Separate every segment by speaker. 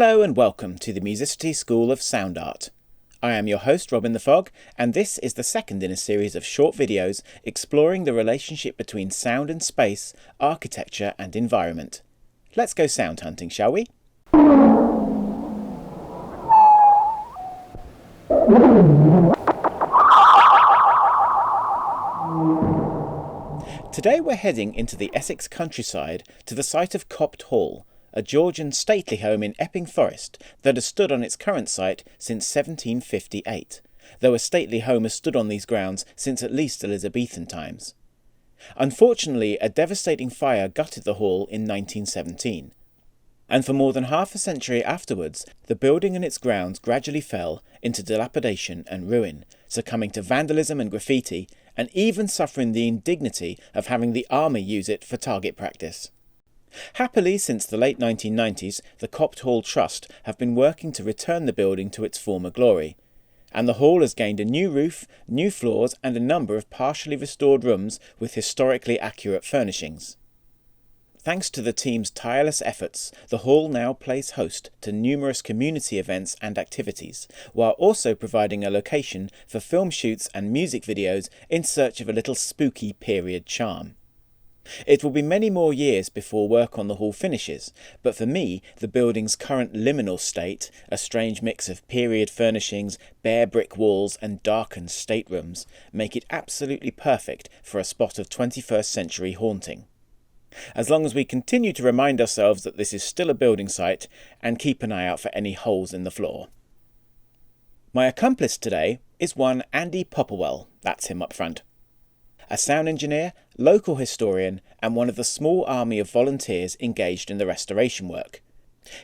Speaker 1: Hello and welcome to the MSCTY School of Sound Art. I am your host Robin the Fog, and this is the second in a series of short videos exploring the relationship between sound and space, architecture and environment. Let's go sound hunting, shall we? Today we're heading into the Essex countryside to the site of Copt Hall, a Georgian stately home in Epping Forest that has stood on its current site since 1758, though a stately home has stood on these grounds since at least Elizabethan times. Unfortunately, a devastating fire gutted the hall in 1917, and for more than half a century afterwards, the building and its grounds gradually fell into dilapidation and ruin, succumbing to vandalism and graffiti, and even suffering the indignity of having the army use it for target practice. Happily, since the late 1990s, the Copt Hall Trust have been working to return the building to its former glory, and the hall has gained a new roof, new floors and a number of partially restored rooms with historically accurate furnishings. Thanks to the team's tireless efforts, the hall now plays host to numerous community events and activities, while also providing a location for film shoots and music videos in search of a little spooky period charm. It will be many more years before work on the hall finishes, but for me, the building's current liminal state, a strange mix of period furnishings, bare brick walls and darkened staterooms, make it absolutely perfect for a spot of 21st century haunting. As long as we continue to remind ourselves that this is still a building site and keep an eye out for any holes in the floor. My accomplice today is one Andy Popperwell, that's him up front. A sound engineer, local historian and one of the small army of volunteers engaged in the restoration work.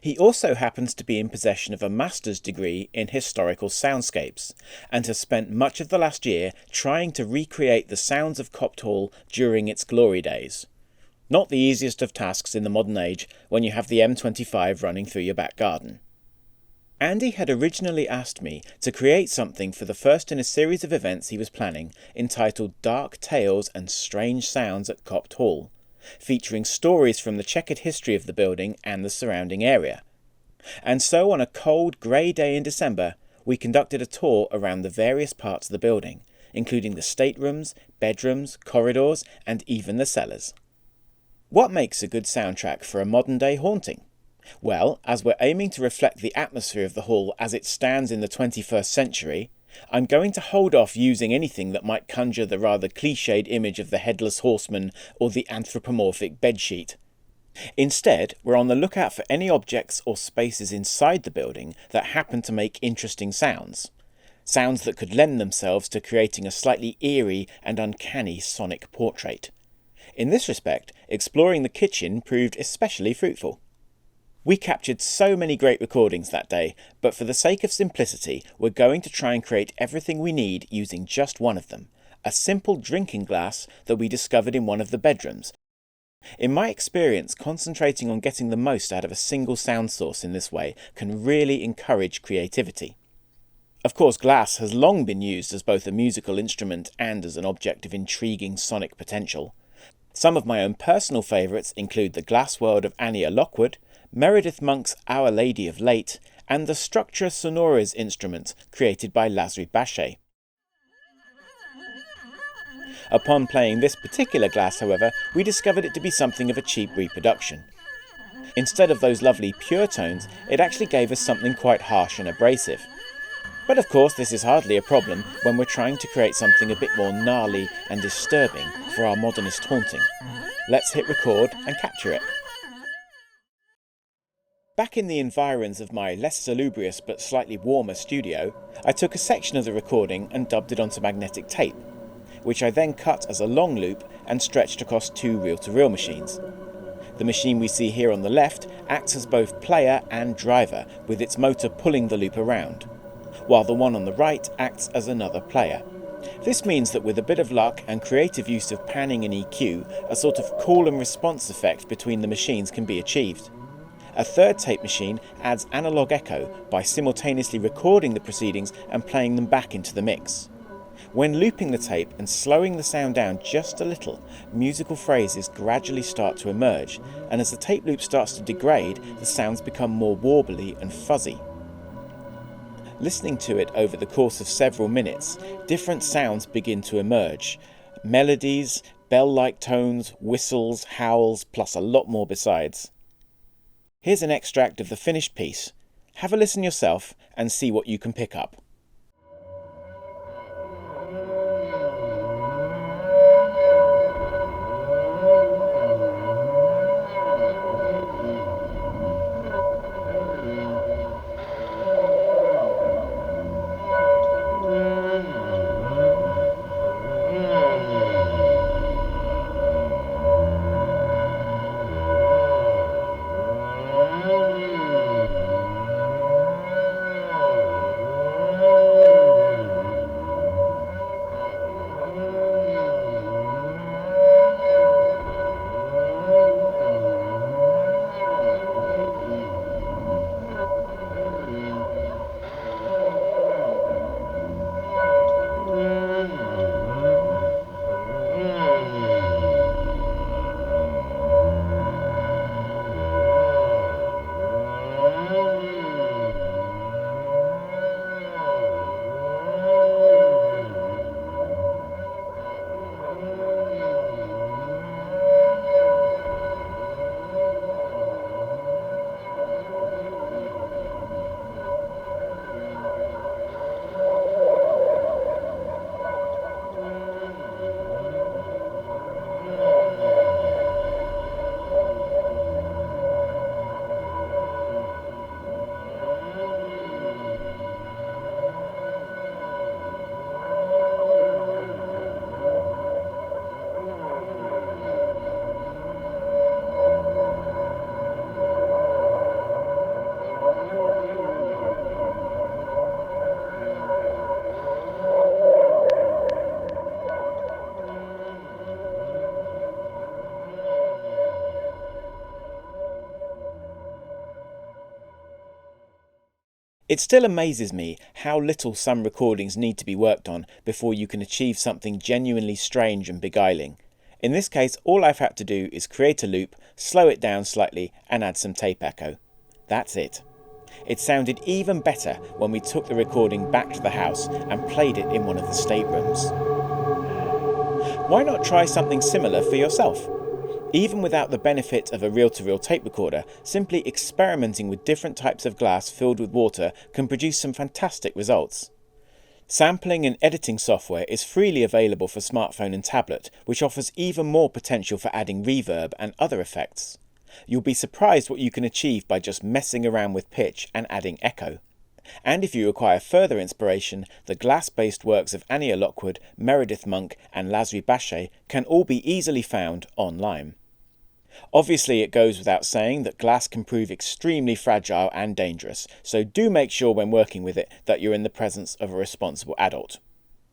Speaker 1: He also happens to be in possession of a master's degree in historical soundscapes and has spent much of the last year trying to recreate the sounds of Copt Hall during its glory days. Not the easiest of tasks in the modern age when you have the M25 running through your back garden. Andy had originally asked me to create something for the first in a series of events he was planning entitled Dark Tales and Strange Sounds at Copt Hall, featuring stories from the checkered history of the building and the surrounding area. And so on a cold, grey day in December, we conducted a tour around the various parts of the building, including the staterooms, bedrooms, corridors and even the cellars. What makes a good soundtrack for a modern-day haunting? Well, as we're aiming to reflect the atmosphere of the hall as it stands in the 21st century, I'm going to hold off using anything that might conjure the rather cliched image of the headless horseman or the anthropomorphic bedsheet. Instead, we're on the lookout for any objects or spaces inside the building that happen to make interesting sounds. Sounds that could lend themselves to creating a slightly eerie and uncanny sonic portrait. In this respect, exploring the kitchen proved especially fruitful. We captured so many great recordings that day, but for the sake of simplicity, we're going to try and create everything we need using just one of them, a simple drinking glass that we discovered in one of the bedrooms. In my experience, concentrating on getting the most out of a single sound source in this way can really encourage creativity. Of course, glass has long been used as both a musical instrument and as an object of intriguing sonic potential. Some of my own personal favourites include the glass world of Anya Lockwood, Meredith Monk's Our Lady of Late, and the Structura Sonoris instrument created by Lazary Bachet. Upon playing this particular glass, however, we discovered it to be something of a cheap reproduction. Instead of those lovely pure tones, it actually gave us something quite harsh and abrasive. But of course this is hardly a problem when we're trying to create something a bit more gnarly and disturbing for our modernist haunting. Let's hit record and capture it. Back in the environs of my less salubrious but slightly warmer studio, I took a section of the recording and dubbed it onto magnetic tape, which I then cut as a long loop and stretched across two reel-to-reel machines. The machine we see here on the left acts as both player and driver, with its motor pulling the loop around, while the one on the right acts as another player. This means that with a bit of luck and creative use of panning and EQ, a sort of call and response effect between the machines can be achieved. A third tape machine adds analog echo by simultaneously recording the proceedings and playing them back into the mix. When looping the tape and slowing the sound down just a little, musical phrases gradually start to emerge, and as the tape loop starts to degrade, the sounds become more warbly and fuzzy. Listening to it over the course of several minutes, different sounds begin to emerge. Melodies, bell-like tones, whistles, howls, plus a lot more besides. Here's an extract of the finished piece. Have a listen yourself and see what you can pick up. It still amazes me how little some recordings need to be worked on before you can achieve something genuinely strange and beguiling. In this case, all I've had to do is create a loop, slow it down slightly and add some tape echo. That's it. It sounded even better when we took the recording back to the house and played it in one of the staterooms. Why not try something similar for yourself? Even without the benefit of a reel-to-reel tape recorder, simply experimenting with different types of glass filled with water can produce some fantastic results. Sampling and editing software is freely available for smartphone and tablet, which offers even more potential for adding reverb and other effects. You'll be surprised what you can achieve by just messing around with pitch and adding echo. And if you require further inspiration, the glass-based works of Anya Lockwood, Meredith Monk and Lasry Bachet can all be easily found online. Obviously, it goes without saying that glass can prove extremely fragile and dangerous, so do make sure when working with it that you're in the presence of a responsible adult.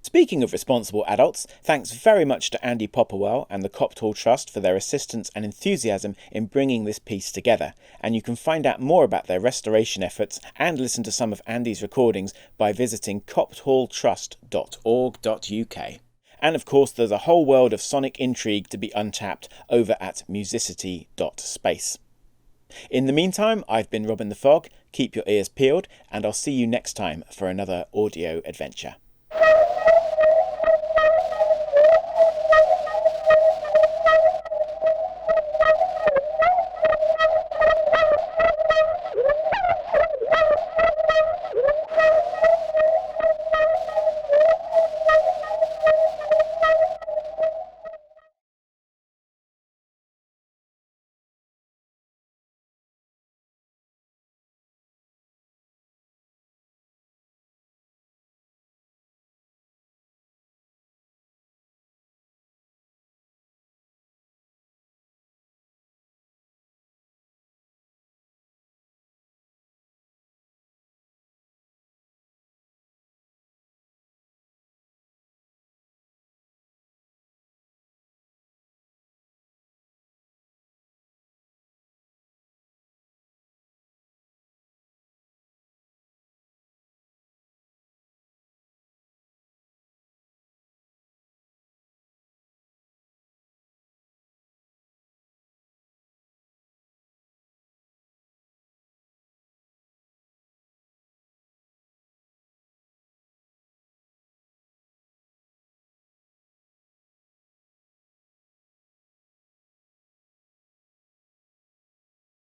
Speaker 1: Speaking of responsible adults, thanks very much to Andy Popperwell and the Copt Hall Trust for their assistance and enthusiasm in bringing this piece together, and you can find out more about their restoration efforts and listen to some of Andy's recordings by visiting copthalltrust.org.uk. And of course, there's a whole world of sonic intrigue to be untapped over at musicity.space. In the meantime, I've been Robin the Fog. Keep your ears peeled, and I'll see you next time for another audio adventure.